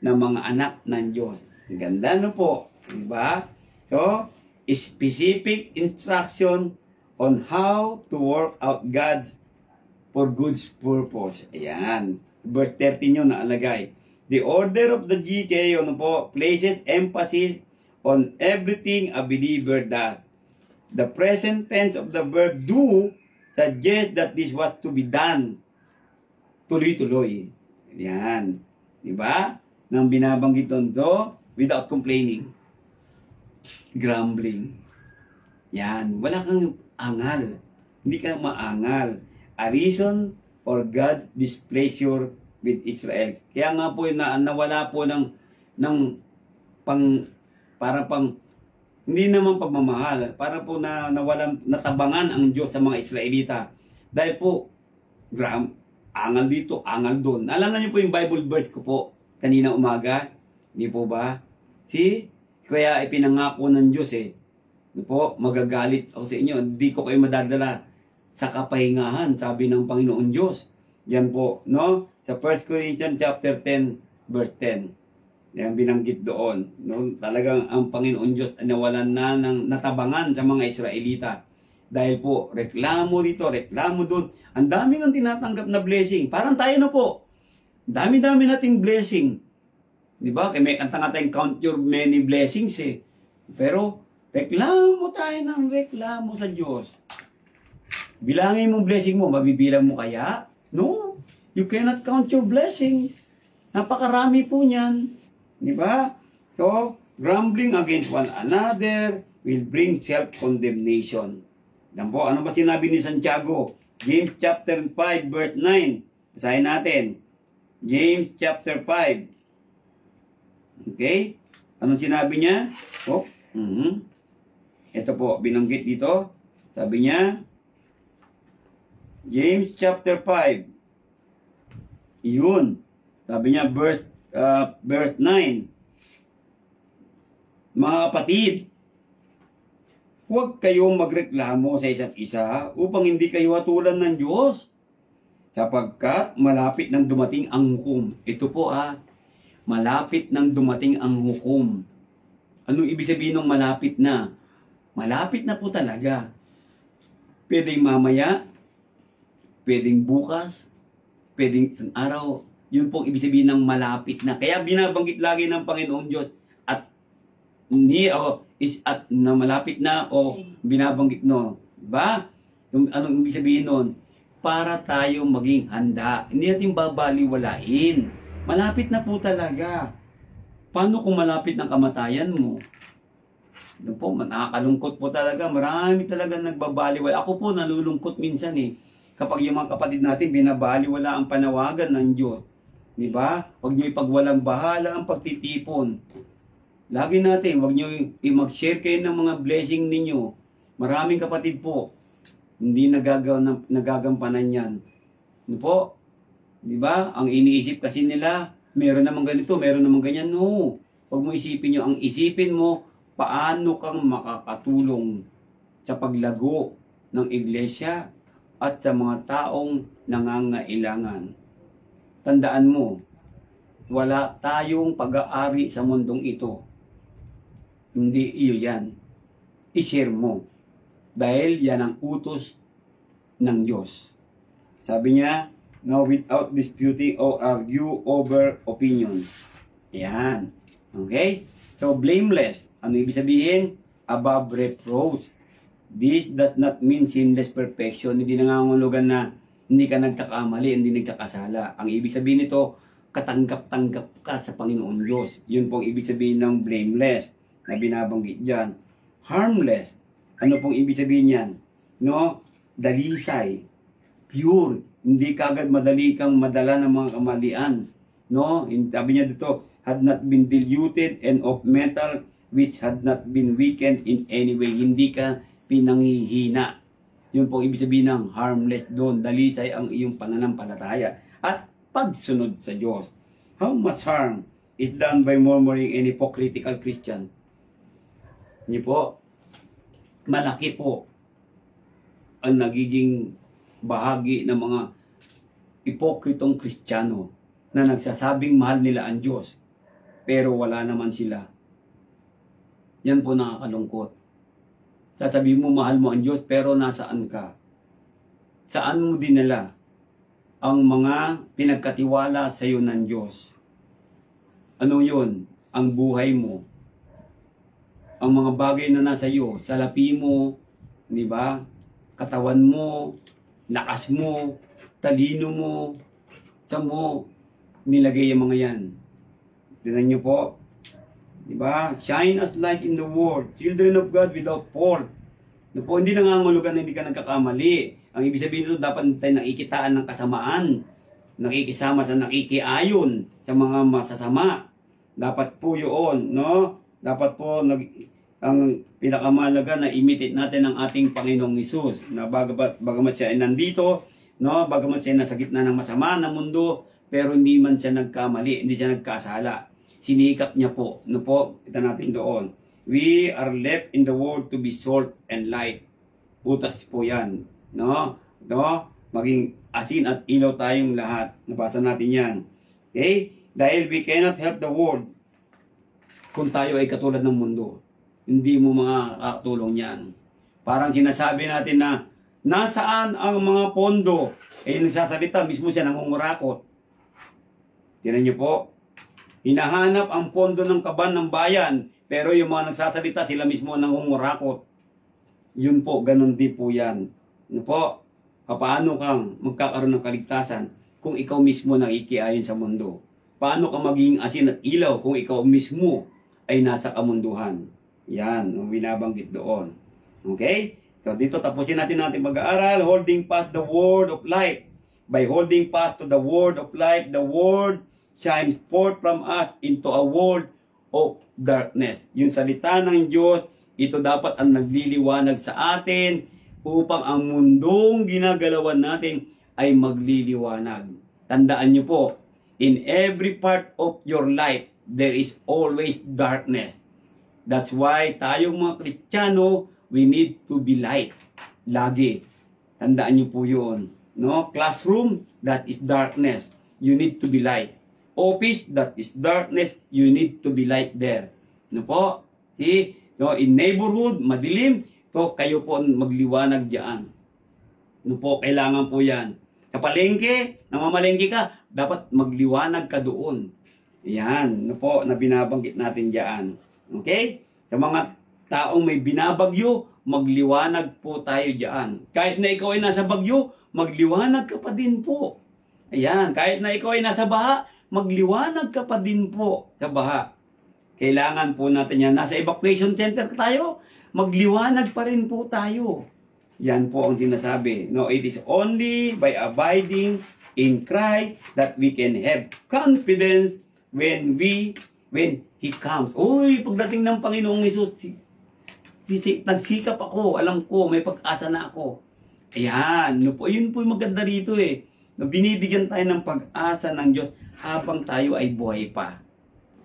na mga anak ng Diyos. Ang ganda no po. Diba? So, specific instruction on how to work out God's for good purpose. Ayan. Verse 13 yun naalagay. The order of the GK ano po, places emphasis on everything a believer does. The present tense of the verb do suggests that this was to be done. Tuloy-tuloy. Yan. Diba? Nang binabanggit to without complaining. Grumbling. Yan. Wala kang angal. Hindi ka maangal. A reason for God's displeasure with Israel. Kaya nga po nawala po ng hindi naman pagmamahal, para po nawalan, natabangan ang Diyos sa mga Israelita. Dahil po, angal dito, angal doon. Naalala niyo po yung Bible verse ko po, kanina umaga, hindi po ba? Kaya ipinangako ng Diyos po, magagalit ako sa inyo, hindi ko kayo madadala sa kapahingahan, sabi ng Panginoon Diyos. Yan po, no? Sa 1 Corinthians chapter 10, verse 10. Yan binanggit doon. No? Talagang ang Panginoon Diyos nawalan na ng natabangan sa mga Israelita. Dahil po, reklamo dito, reklamo doon. Ang dami ng tinatanggap na blessing. Parang tayo na po. Dami-dami nating blessing. Di ba? Kaya may kanta nga tayong count your many blessings Pero, reklamo tayo ng reklamo sa Diyos. Bilangin mo blessing mo, mabibilang mo kaya? No. You cannot count your blessings. Napakarami po niyan. Diba? So, grumbling against one another will bring self-condemnation. Yan po, ano ba sinabi ni Santiago? James chapter 5, verse 9. Basahin natin. James chapter 5. Okay? Ano sinabi niya? Oh, ito po, binanggit dito. Sabi niya, James chapter 5. Yun. Sabi niya, verse 9. Mga kapatid, huwag kayong magreklamo sa isa't isa upang hindi kayo hatulan ng Diyos. Sapagkat malapit nang dumating ang hukom. Ito po malapit nang dumating ang hukom. Anong ibig sabihin ng malapit na? Malapit na po talaga. Pwedeng mamaya, pwedeng bukas, pwedeng isang araw. Yun pong ibig sabihin ng malapit na. Kaya binabanggit lagi ng Panginoon Diyos at na malapit na o binabanggit no. Diba? Yung, anong ibig sabihin nun? Para tayo maging handa. Hindi natin babaliwalain. Malapit na po talaga. Paano kung malapit ng kamatayan mo? Doon po, nakakalungkot po talaga. Marami talaga nagbabaliwala. Ako po nalulungkot minsan kapag yung mga kapatid natin binabaliwala ang panawagan ng Diyos. Diba? Huwag nyo ipagwalang bahala ang pagtitipon. Lagi natin, huwag nyo mag-share kayo ng mga blessing ninyo. Maraming kapatid po, hindi nagagampanan yan. Ano po? Diba? Ang iniisip kasi nila, meron namang ganito, meron namang ganyan. No. Huwag mo isipin nyo. Ang isipin mo, paano kang makakatulong sa paglago ng iglesia at sa mga taong nangangailangan. Tandaan mo, wala tayong pag-aari sa mundong ito. Hindi iyo yan. I-share mo. Dahil yan ang utos ng Diyos. Sabi niya, now without disputing or argue over opinions. Yan. Okay? So, blameless. Ano ibig sabihin? Above reproach. This does not mean sinless perfection. Hindi nangangulugan na hindi ka nagkakamali, hindi nagkakasala. Ang ibig sabihin nito, katanggap-tanggap ka sa Panginoon Diyos. Yun pong ibig sabihin ng blameless na binabanggit dyan. Harmless. Ano pong ibig sabihin yan? No? Dalisay. Pure. Hindi kagad madali kang madala ng mga kamalian. No? Sabi niya dito, had not been diluted and of metal which had not been weakened in any way. Hindi ka pinanghihina. Yun po ibig sabihin ng harmless doon. Dalisay ang iyong pananampalataya. At pagsunod sa Diyos. How much harm is done by murmuring and hypocritical Christian? Hindi po. Malaki po ang nagiging bahagi ng mga hipokritong Kristiyano na nagsasabing mahal nila ang Diyos pero wala naman sila. Yan po nakakalungkot. Sasabihin mo mahal mo ang Diyos pero nasaan ka? Saan mo dinala ang mga pinagkatiwala sa iyo ng Diyos? Ano yun? Ang buhay mo. Ang mga bagay na nasa iyo, salapi mo, di ba? Katawan mo, lakas mo, talino mo, saan mo nilagay ang mga yan? Tignan niyo po. Diba? Shine as light in the world. Children of God without fault. Po, hindi nangangulugan na hindi ka nagkakamali. Ang ibig sabihin nito, dapat tayo nakikitaan ng kasamaan. Nakikisama sa nakikiayon sa mga masasama. Dapat po yun, no? Dapat po, ang pinakamalaga na imitate natin ang ating Panginoong Hesus. Na bagamat siya ay nandito, no? Bagamat siya nasa gitna ng masama ng mundo, pero hindi man siya nagkamali, hindi siya nagkasala. Sinikap niya po. No po? Kita natin doon. We are left in the world to be salt and light. Utas po yan. No? No? Maging asin at ilaw tayong lahat. Nabasa natin yan. Okay? Dahil we cannot help the world kung tayo ay katulad ng mundo. Hindi mo makakatulong yan. Parang sinasabi natin na nasaan ang mga pondo? Eh, nagsasalita, mismo siya nangungurakot. Tinan niyo po. Hinahanap ang pondo ng kaban ng bayan, pero yung mga nagsasalita, sila mismo nangungurakot. Yun po, ganun din po yan. Ano po? Paano kang magkakaroon ng kaligtasan kung ikaw mismo nakikiayon sa mundo? Paano ka maging asin at ilaw kung ikaw mismo ay nasa kamunduhan? Yan, ang binabanggit doon. Okay? So dito tapusin natin pag-aaral, holding fast the word of life. By holding fast to the word of life, the word shines forth from us into a world of darkness. Yung salita ng Diyos, ito dapat ang nagliliwanag sa atin upang ang mundong ginagalawan natin ay magliliwanag. Tandaan niyo po, in every part of your life, there is always darkness. That's why tayong mga Kristiyano, we need to be light. Lagi. Tandaan niyo po yun. No? Classroom, that is darkness. You need to be light. Office, that is darkness. You need to be light there. No po? See? No, in neighborhood, madilim, to kayo po magliwanag diyan. No po, kailangan po yan. Sa palengke, namamalengke ka, dapat magliwanag ka doon. Yan, no po, na binabanggit natin diyan. Okay? Sa mga taong may binabagyo, magliwanag po tayo diyan. Kahit na ikaw ay nasa bagyo, magliwanag ka pa din po. Ayan, kahit na ikaw ay nasa baha, magliwanag ka pa din po sa baha. Kailangan po natin yan. Nasa evacuation center tayo, magliwanag pa rin po tayo. Yan po ang sinasabi. No, it is only by abiding in Christ that we can have confidence when He comes. Uy, pagdating ng Panginoong Hesus, nagsikap ako, alam ko, may pag-asa na ako. Ayan, no po, yun po yung maganda rito eh. No, binibigyan tayo ng pag-asa ng Diyos habang tayo ay buhay pa.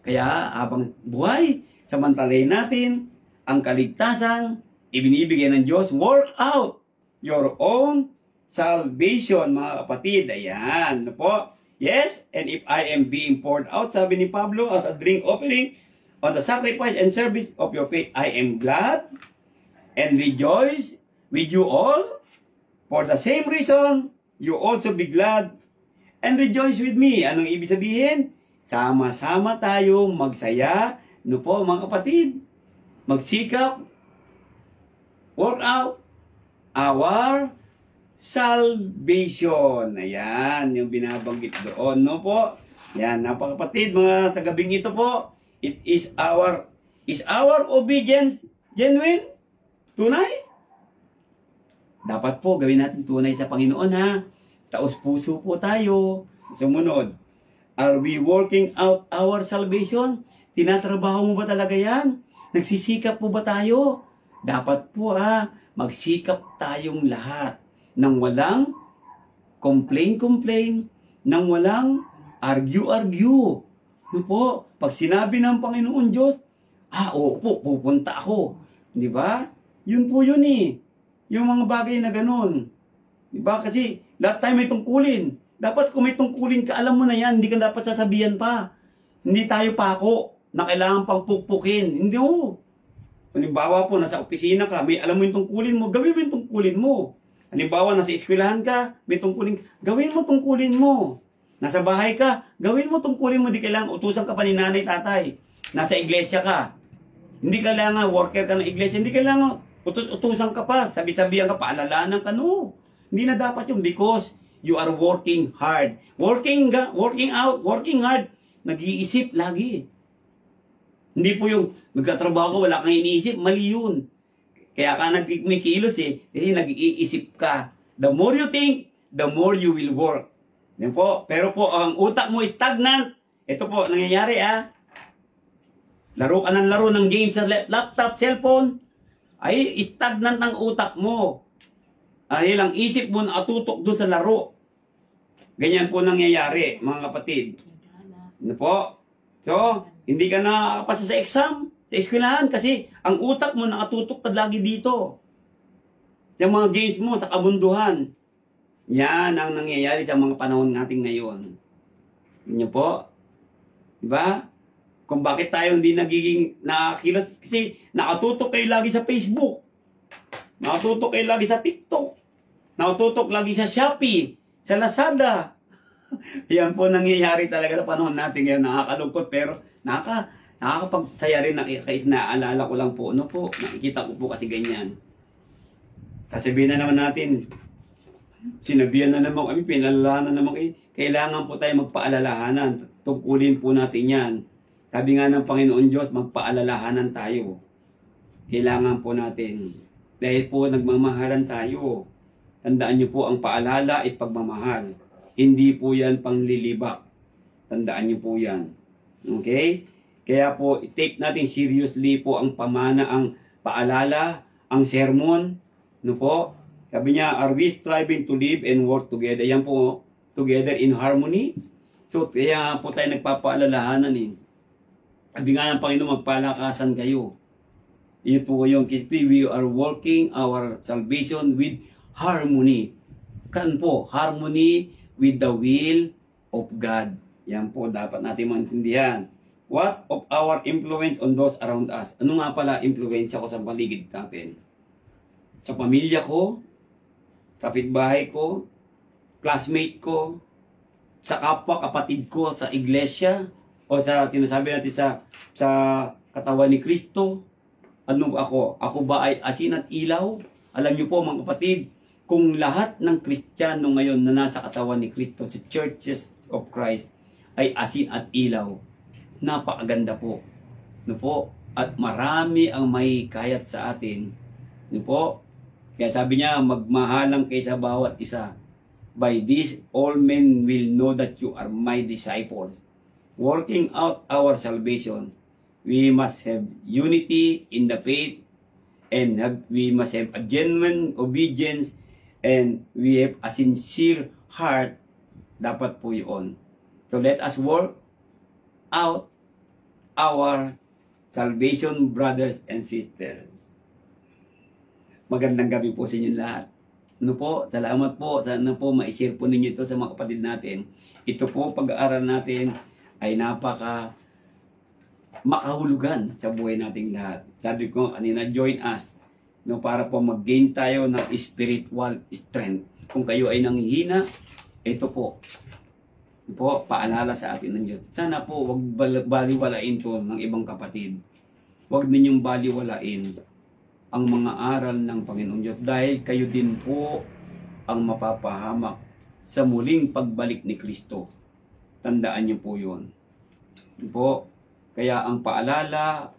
Kaya habang buhay, samantalayin natin ang kaligtasan, ibinibigay ng Diyos. Work out your own salvation, mga kapatid. Ayan, no po. Yes, and if I am being poured out, sabi ni Pablo, as a drink offering on the sacrifice and service of your faith, I am glad and rejoice with you all. For the same reason, you also be glad and rejoice with me. Anong ibig sabihin? Sama-sama tayong magsaya. No po, mga kapatid? Magsikap. Work out our salvation. Ayan, yung binabanggit doon. No po? Yan, napakapatid, mga sa gabing ito po. It is our obedience genuine? Tunay? Dapat po gawin natin tunay sa Panginoon, ha. Taos puso po tayo. Sumunod. Are we working out our salvation? Tinatrabaho mo ba talaga yan? Nagsisikap po ba tayo? Dapat po, magsikap tayong lahat nang walang complain, nang walang argue. No po, pag sinabi ng Panginoon Diyos, opo, pupunta ako. Di ba? Yun po yun eh. Yung mga bagay na ganun. Di ba? Kasi lahat tayo may tungkulin. Dapat kung may tungkulin ka, alam mo na yan, hindi ka dapat sasabihan pa. Hindi tayo pako na kailangan pang pukpukin. Hindi mo. Halimbawa po, nasa opisina ka, may alam mo yung tungkulin mo, gawin mo yung tungkulin mo. Halimbawa, nasa eskwelahan ka, may tungkulin, gawin mo tungkulin mo. Nasa bahay ka, gawin mo tungkulin mo, di kailangan utusan ka pa ni nanay, tatay. Nasa iglesia ka, hindi kailangan worker ka ng iglesia, hindi kailangan utusan ka pa, sabi-sabihan ka pa, alalanan ka, no. Hindi na dapat yun because you are working hard. Working hard, nag-iisip lagi. Hindi po yung magkatrabaho ka, wala kang iniisip, mali yun. Kaya ka nagkikilos kasi nag-iisip ka. The more you think, the more you will work. Yan po. Pero po, ang utak mo stagnant. Ito po, nangyayari Laro ka ng laro ng games sa laptop, cellphone. Ay, stagnant ang utak mo. Ay, lang isip mo nakatutok dun sa laro. Ganyan po nangyayari, mga kapatid. Ano po? So, hindi ka nakapasa sa exam, sa eskwelahan, kasi ang utak mo nakatutok ka lagi dito. Sa mga games mo, sa kabunduhan. Yan ang nangyayari sa mga panahon natin ngayon. Yan po. Diba? Kung bakit tayo hindi nagiging nakakilos, kasi nakatutok kayo lagi sa Facebook. Nakatutok kayo lagi sa TikTok. Nakatutok lagi sa Shopee, sa Lazada. Yan po nangyayari talaga sa panahon natin ngayon. Nakakalungkot pero nakakapagsaya rin kais naaalala ko lang po. Ano po, nakikita ko po kasi ganyan. Sasabihin na naman natin, sinabihan na naman kami, pinalalahanan naman kayo. Kailangan po tayo magpaalalahanan. Tungkulin po natin yan. Sabi nga ng Panginoon Diyos, magpaalalahanan tayo. Kailangan po natin. Dahil po nagmamahalan tayo. Tandaan niyo po, ang paalala is pagmamahal. Hindi po yan panglilibak. Tandaan niyo po yan. Okay? Kaya po, take natin seriously po ang pamana, ang paalala, ang sermon. No po? Sabi niya, are we striving to live and work together? Yan po, together in harmony. So, kaya po tayo nagpapaalalahanan Sabi nga ng Panginoon, magpalakasan kayo. Ito po yung KSP, we are working our salvation with harmony. harmony with the will of God. Yan po dapat natin maintindihan. What of our influence on those around us? Ano nga pala influensya ko sa paligid natin? Sa pamilya ko, kapitbahay ko, classmate ko, sa kapwa kapatid ko sa iglesia, o sa sinasabi natin sa katawan ni Kristo. Ano ako? Ako ba ay asin at ilaw? Alam niyo po mga kapatid, kung lahat ng Kristiyano ngayon na nasa katawan ni Kristo, sa Churches of Christ, ay asin at ilaw, napakaganda po. No po? At marami ang may kayat sa atin. No po? Kaya sabi niya, magmahalang kayo sa bawat isa. By this, all men will know that you are my disciples. Working out our salvation, we must have unity in the faith, and we must have a genuine obedience, and we have a sincere heart. Dapat po yun. So let us work out our salvation, brothers and sisters. Magandang gabi po sa inyo lahat. Ano po, salamat po. Sana po ma-share po ninyo ito sa mga kapatid natin. Ito po, pag-aaral natin ay napaka makahulugan sa buhay nating lahat. Sabi ko kanina, join us, no, para po mag-gain tayo ng spiritual strength. Kung kayo ay nanghihina, ito po. Ito po, paalala sa atin ng Diyos. Sana po, wag baliwalain to ng ibang kapatid. Wag ninyong baliwalain ang mga aral ng Panginoon Diyos dahil kayo din po ang mapapahamak sa muling pagbalik ni Kristo. Tandaan niyo po yun. Po, kaya ang paalala,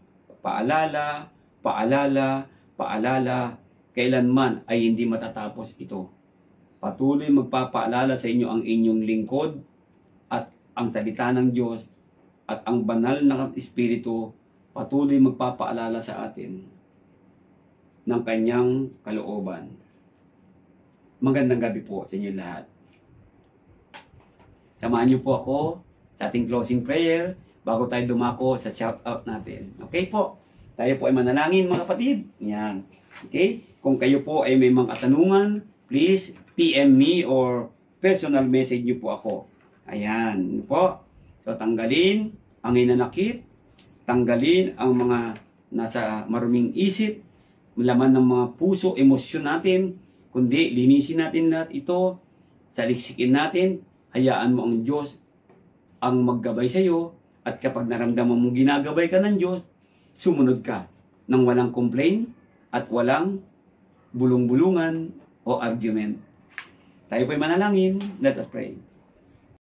kailanman ay hindi matatapos ito. Patuloy magpapaalala sa inyo ang inyong lingkod at ang salita ng Diyos at ang banal na Espiritu patuloy magpapaalala sa atin ng kanyang kalooban. Magandang gabi po sa inyo lahat. Samahan niyo po ako sa ating closing prayer bago tayo dumako sa shout-out natin. Okay po? Tayo po ay manalangin mga kapatid. Yan. Okay? Kung kayo po ay may mga katanungan, please PM me or personal message niyo po ako. Ayan. Po. So tanggalin ang hinanakit, tanggalin ang mga nasa maruming isip, laman ng mga puso, emosyon natin, kundi linisin natin lahat ito, saliksikin natin, hayaan mo ang Diyos ang maggabay sa iyo, at kapag naramdaman mong ginagabay ka ng Diyos, sumunod ka ng walang complaint at walang bulong-bulungan o argument. Tayo po'y manalangin. Let us pray.